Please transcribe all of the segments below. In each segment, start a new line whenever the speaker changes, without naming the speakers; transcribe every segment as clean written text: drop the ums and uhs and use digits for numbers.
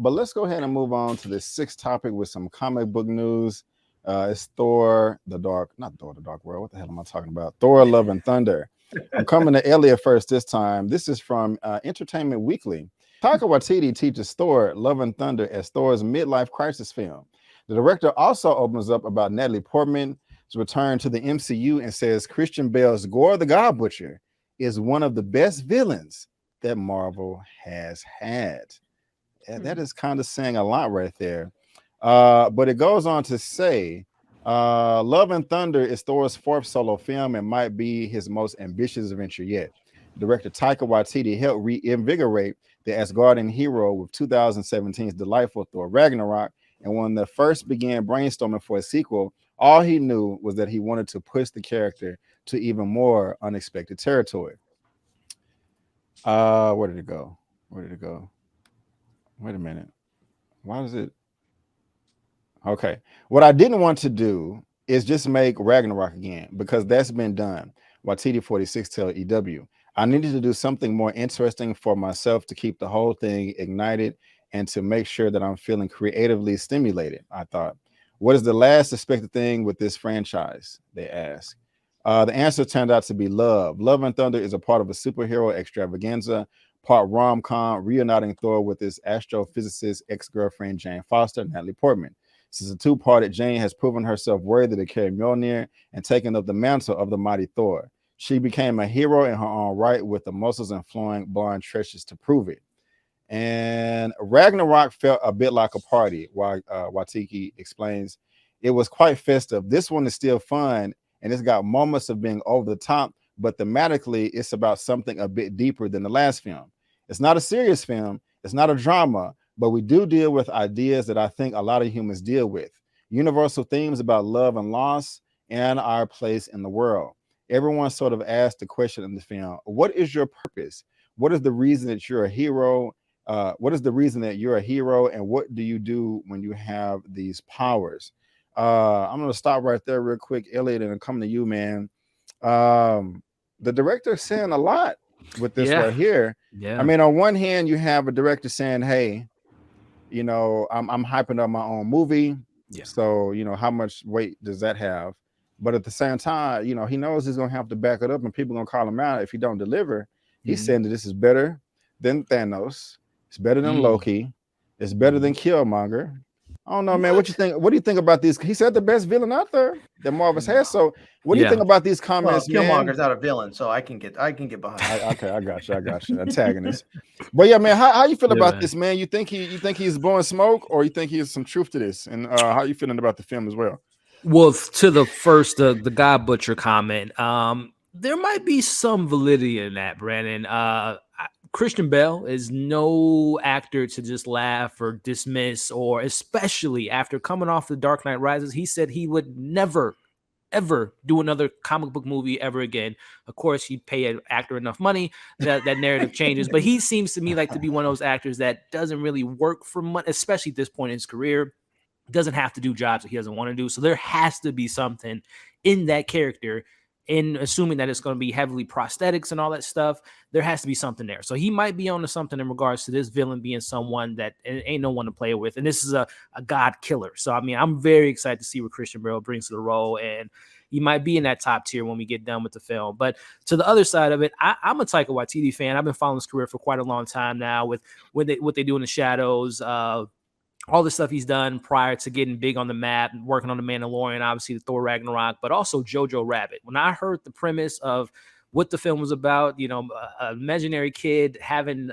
But let's go ahead and move on to the sixth topic with some comic book news. It's Thor, the Dark, not Thor, the Dark World. What the hell am I talking about? Thor, Love and Thunder. I'm coming to Elliot first this time. This is from Entertainment Weekly. Taika Waititi teaches Thor, Love and Thunder as Thor's midlife crisis film. The director also opens up about Natalie Portman's return to the MCU and says Christian Bale's Gorr the God Butcher is one of the best villains that Marvel has had. That is kind of saying a lot right there. But it goes on to say, Love and Thunder is Thor's fourth solo film and might be his most ambitious adventure yet. Director Taika Waititi helped reinvigorate the Asgardian hero with 2017's delightful Thor Ragnarok, and when they first began brainstorming for a sequel, all he knew was that he wanted to push the character to even more unexpected territory. Where did it go? Where did it go? Wait a minute. Why does it? Okay. What I didn't want to do is just make Ragnarok again, because that's been done. Waititi 46 tell EW. I needed to do something more interesting for myself to keep the whole thing ignited and to make sure that I'm feeling creatively stimulated, I thought. What is the last expected thing with this franchise? They asked. The answer turned out to be love. Love and Thunder is a part of a superhero extravaganza, part rom-com, reuniting Thor with his astrophysicist ex-girlfriend Jane Foster, Natalie Portman. Since a two-parted, Jane has proven herself worthy to carry Mjolnir and taken up the mantle of the mighty Thor. She became a hero in her own right with the muscles and flowing blonde tresses to prove it. And Ragnarok felt a bit like a party, while Waititi explains. It was quite festive. This one is still fun, and it's got moments of being over the top, but thematically, it's about something a bit deeper than the last film. It's not a serious film. It's not a drama, but we do deal with ideas that I think a lot of humans deal with. Universal themes about love and loss and our place in the world. Everyone sort of asked the question in the film, what is your purpose? What is the reason that you're a hero? What is the reason that you're a hero? And what do you do when you have these powers? I'm going to stop right there real quick, Elliot, and come to you, man. The director is saying a lot with this right here.
Yeah.
I mean, on one hand, you have a director saying, hey, you know, I'm hyping up my own movie.
Yeah.
So, you know, how much weight does that have? But at the same time, you know, he knows he's going to have to back it up and people are going to call him out if he don't deliver. He's saying that this is better than Thanos. It's better than Loki. It's better than Killmonger. I don't know, man. What you think? What do you think about these? He said the best villain out there that Marvel's has. So, what do you think about these comments,
well,
man?
Killmonger's not a villain, so I can get behind.
Okay, I got you. Antagonist. But yeah, man, how you feel about this, man? You think he's blowing smoke, or you think he has some truth to this? And how you feeling about the film as well?
Well, to the first, the God Butcher comment, there might be some validity in that, Brandon. Christian Bale is no actor to just laugh or dismiss, or especially after coming off The Dark Knight Rises, he said he would never, ever do another comic book movie ever again. Of course, he'd pay an actor enough money that narrative changes, but he seems to me like to be one of those actors that doesn't really work for money, especially at this point in his career. Doesn't have to do jobs that he doesn't want to do. So there has to be something in that character, in assuming that it's going to be heavily prosthetics and all that stuff. There has to be something there. So he might be onto something in regards to this villain being someone that ain't no one to play with. And this is a god killer. So, I mean, I'm very excited to see what Christian Bale brings to the role. And he might be in that top tier when we get done with the film. But to the other side of it, I'm a Taika Waititi fan. I've been following his career for quite a long time now with what they do in the shadows, all the stuff he's done prior to getting big on the map, working on The Mandalorian, obviously the Thor Ragnarok, but also Jojo Rabbit. When I heard the premise of what the film was about, you know, an imaginary kid having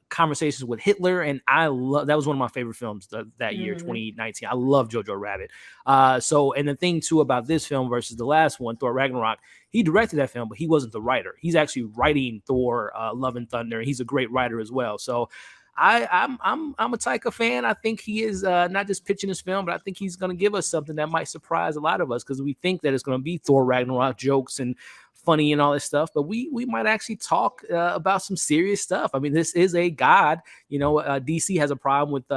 conversations with Hitler, and that was one of my favorite films that year, 2019. I love Jojo Rabbit. And the thing too about this film versus the last one, Thor Ragnarok, he directed that film, but he wasn't the writer. He's actually writing Thor, Love and Thunder. He's a great writer as well. So I'm a Taika fan. I think he is not just pitching his film, but I think he's going to give us something that might surprise a lot of us, because we think that it's going to be Thor Ragnarok jokes and funny and all this stuff, but we might actually talk about some serious stuff. I mean, this is a god. You know, DC has a problem with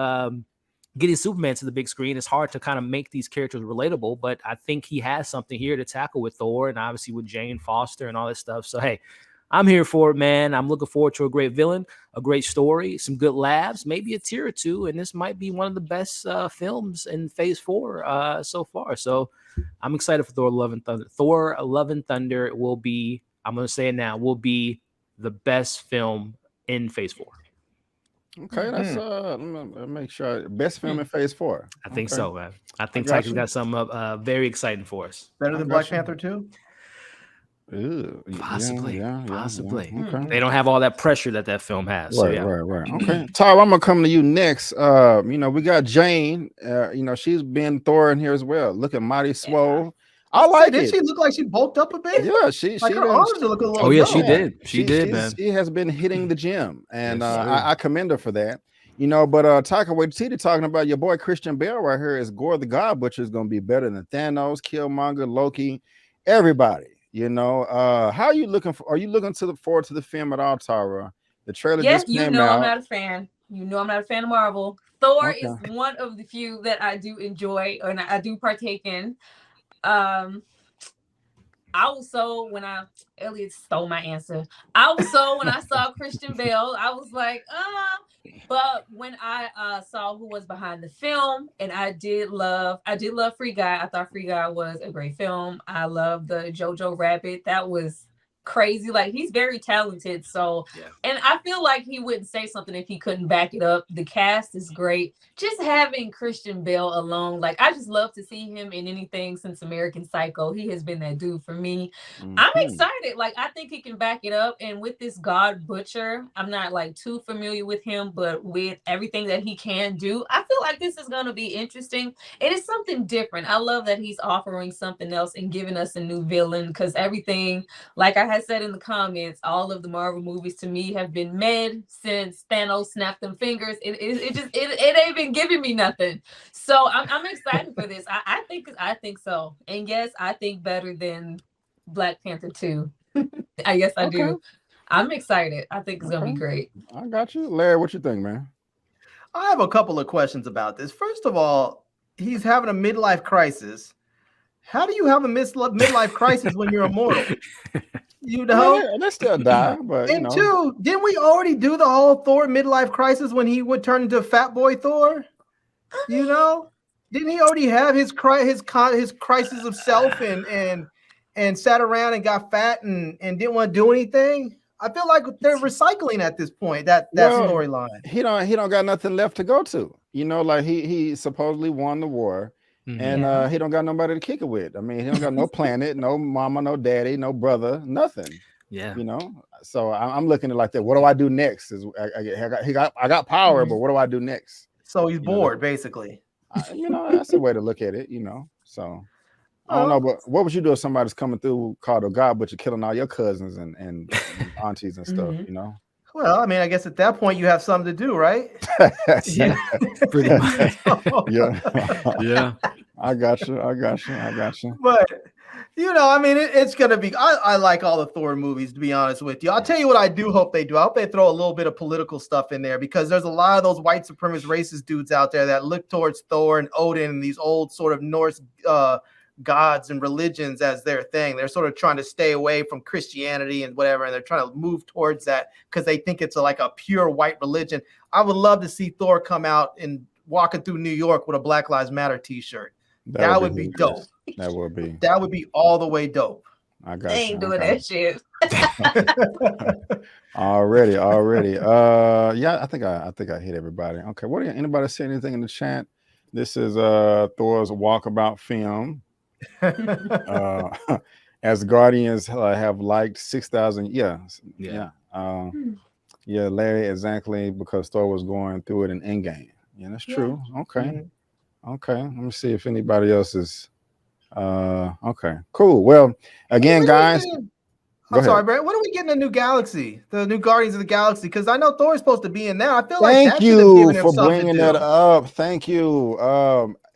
getting Superman to the big screen. It's hard to kind of make these characters relatable, but I think he has something here to tackle with Thor and obviously with Jane Foster and all this stuff. So, hey, I'm here for it, man. I'm looking forward to a great villain, a great story, some good laughs, maybe a tear or two, and this might be one of the best films in Phase 4 so far. So I'm excited for Thor: Love and Thunder. Thor: Love and Thunder will be, I'm going to say it now, will be the best film in Phase 4.
Okay, that's let me make sure best film in Phase 4.
I think so, man. I think
got
Taika's
you.
got something very exciting for us.
Better than
got
Black
you.
Panther 2?
Ew,
Possibly. Possibly.
Okay.
They don't have all that pressure that film has. So, yeah.
Right. Okay, Tyler, I'm gonna come to you next. We got Jane. She's been Thor in here as well, looking mighty swole. I like
Did
it.
she look like she bulked up a bit?
Yeah, she
Like her
done-
arms are looking a little.
Oh, yeah,
dull.
she did. She did, man.
She has been hitting the gym, and
Yes, sir.
I commend her for that. But Taika Waititi talking about your boy Christian Bale right here is Gorr the God Butcher is gonna be better than Thanos, Killmonger, Loki, everybody. How are you looking for? Are you looking forward to the film at all, Tara? The trailer
Yes,
just came
I'm
out.
not a fan. I'm not a fan of Marvel. Thor
Okay.
is one of the few that I do enjoy and I do partake in. Elliot stole my answer. I was so when I saw Christian Bale, I was like, but when I saw who was behind the film, and I did love Free Guy. I thought Free Guy was a great film. I love the Jojo Rabbit. That was crazy. Like, he's very talented. So, and I feel like he wouldn't say something if he couldn't back it up. The cast is great. Just having Christian Bale alone, like, I just love to see him in anything since American Psycho. He has been that dude for me. I'm excited. Like, I think he can back it up. And with this God Butcher, I'm not like too familiar with him, but with everything that he can do, I feel like this is going to be interesting. It is something different. I love that he's offering something else and giving us a new villain, because everything, like I had said in the comments, all of the Marvel movies to me have been mid since Thanos snapped them fingers. It ain't been giving me nothing. So I'm excited for this. I think so. And yes, I think better than Black Panther 2. I guess I do. I'm excited. I think it's gonna be great.
I got you. Larry, what you think, man?
I have a couple of questions about this. First of all, he's having a midlife crisis. How do you have a midlife crisis when you're immortal?
They still die, but
and two, didn't we already do the whole Thor midlife crisis when he would turn into Fat Boy Thor? Didn't he already have his crisis of self and sat around and got fat and didn't want to do anything? I feel like they're recycling at this point that storyline.
He don't got nothing left to go to. Like he supposedly won the war. And he don't got nobody to kick it with. I mean, he don't got no planet, no mama, no daddy, no brother, nothing.
Yeah.
So I'm looking at it like that. What do I do next? I got power, but what do I do next?
So he's bored, basically.
That's the way to look at it. So I don't know, but what would you do if somebody's coming through called a God Butcher, killing all your cousins and aunties and stuff?
Well, I mean, I guess at that point you have something to do, right?
Yeah, pretty much.
Yeah. I got you.
But I mean, it's gonna be. I like all the Thor movies, to be honest with you. I'll tell you what I do hope they do. I hope they throw a little bit of political stuff in there, because there's a lot of those white supremacist racist dudes out there that look towards Thor and Odin and these old sort of Norse gods and religions as their thing. They're sort of trying to stay away from Christianity and whatever, and they're trying to move towards that because they think it's like a pure white religion. I would love to see Thor come out and walking through New York with a Black Lives Matter t-shirt. That would be dope.
That would be.
That would be all the way dope.
I got.
They ain't doing that shit.
Already. Yeah, I think I hit everybody. Okay, anybody say anything in the chat? This is Thor's walkabout film. As Guardians have liked 6,000. Yeah. Larry, exactly, because Thor was going through it in Endgame. Yeah, that's true. Okay. Okay, let me see if anybody else is okay, cool. Well, again, guys,
I'm sorry, Brad. When are we getting a new Galaxy, the new Guardians of the Galaxy? Because I know Thor is supposed to be in there. I feel like
thank you for bringing that up. Thank you.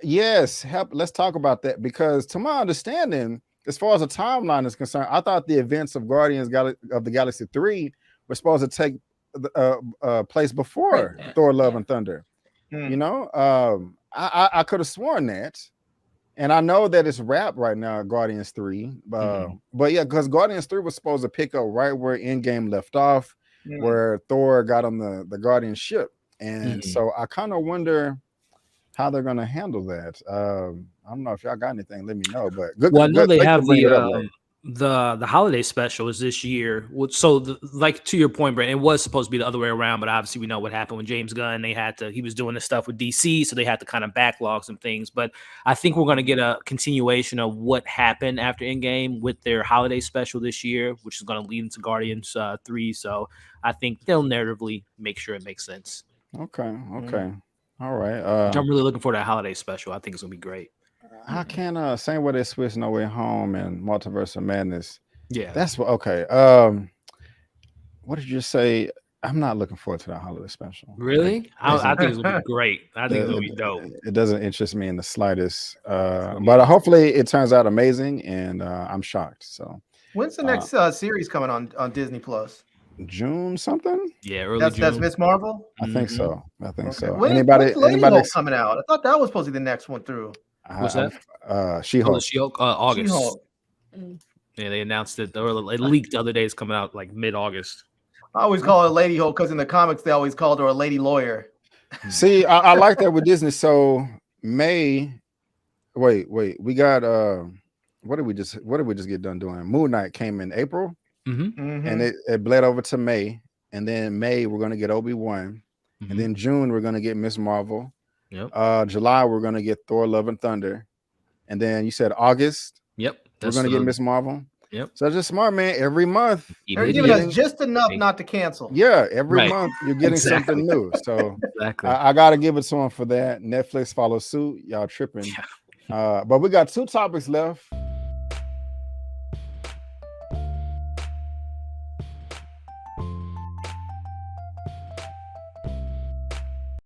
Yes, let's talk about that, because to my understanding, as far as the timeline is concerned, I thought the events of Guardians of the Galaxy 3 were supposed to take place before Thor: Love and Thunder. I could have sworn that, And I know that it's wrapped right now, Guardians 3. But yeah, because Guardians 3 was supposed to pick up right where Endgame left off, where Thor got on the Guardian ship. And so I kind of wonder how they're going to handle that. I don't know if y'all got anything, let me know. But good.
Well, I know
good,
they
thank you
have
for bringing it up, Ray.
the holiday special is this year. So like to your point, Brent, it was supposed to be the other way around, but obviously we know what happened with James Gunn. He was doing the stuff with DC, so they had to kind of backlog some things. But I think we're going to get a continuation of what happened after Endgame with their holiday special this year, which is going to lead into Guardians 3. So I think they'll narratively make sure it makes sense.
Okay. All right.
I'm really looking for that holiday special. I think it's going to be great.
I can't same way they switched No Way Home and Multiverse of Madness.
Yeah,
that's what. Okay. What did you say? I'm not looking forward to that holiday special.
Really? I think it's gonna be great. I think it's gonna be dope.
It doesn't interest me in the slightest. But hopefully it turns out amazing, and I'm shocked. So
when's the next series coming on Disney Plus?
June something?
Yeah, early June.
That's Miss Marvel.
I think so. So.
When's anybody coming out? I thought that was supposed to be the next one through.
What's that?
She-Hulk.
She-Hulk, August.
She-Hulk.
Yeah, they announced it. Or it leaked the other day. It's coming out like mid-August.
I always call her Lady Hulk because in the comics they always called her a lady lawyer.
See, I like that with Disney. So May, wait, we got what did we just get done doing? Moon Knight came in April, and it bled over to May, and then May we're gonna get Obi-Wan, and then June we're gonna get Miss Marvel.
Yep.
July we're gonna get Thor: Love and Thunder, and then you said August.
Yep.
We're gonna get Miss Marvel.
Yep.
So just smart, man. Every month
they're giving us just enough not to cancel.
Yeah, every month you're getting something new. So I gotta give it to them for that. Netflix follow suit. Y'all tripping. But we got 2 topics left.